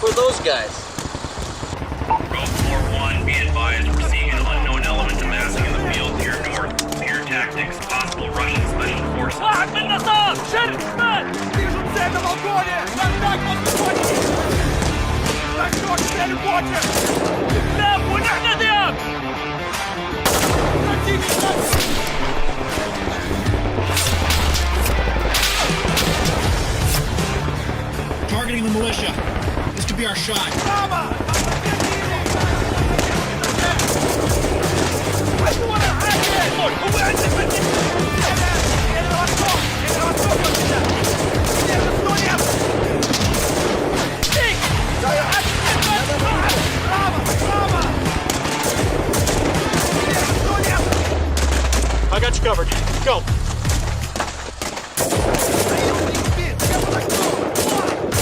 Who are those guys? Road 4-1, be advised, we're seeing an unknown element amassing in the field to your north. Your tactics, possible Russian special forces. Вижу цель на балконе! Контакт на балконе! Расчет, цель в боте! ذهب ونحن ذهب! Targeting the militia. This could be our shot. هو عندك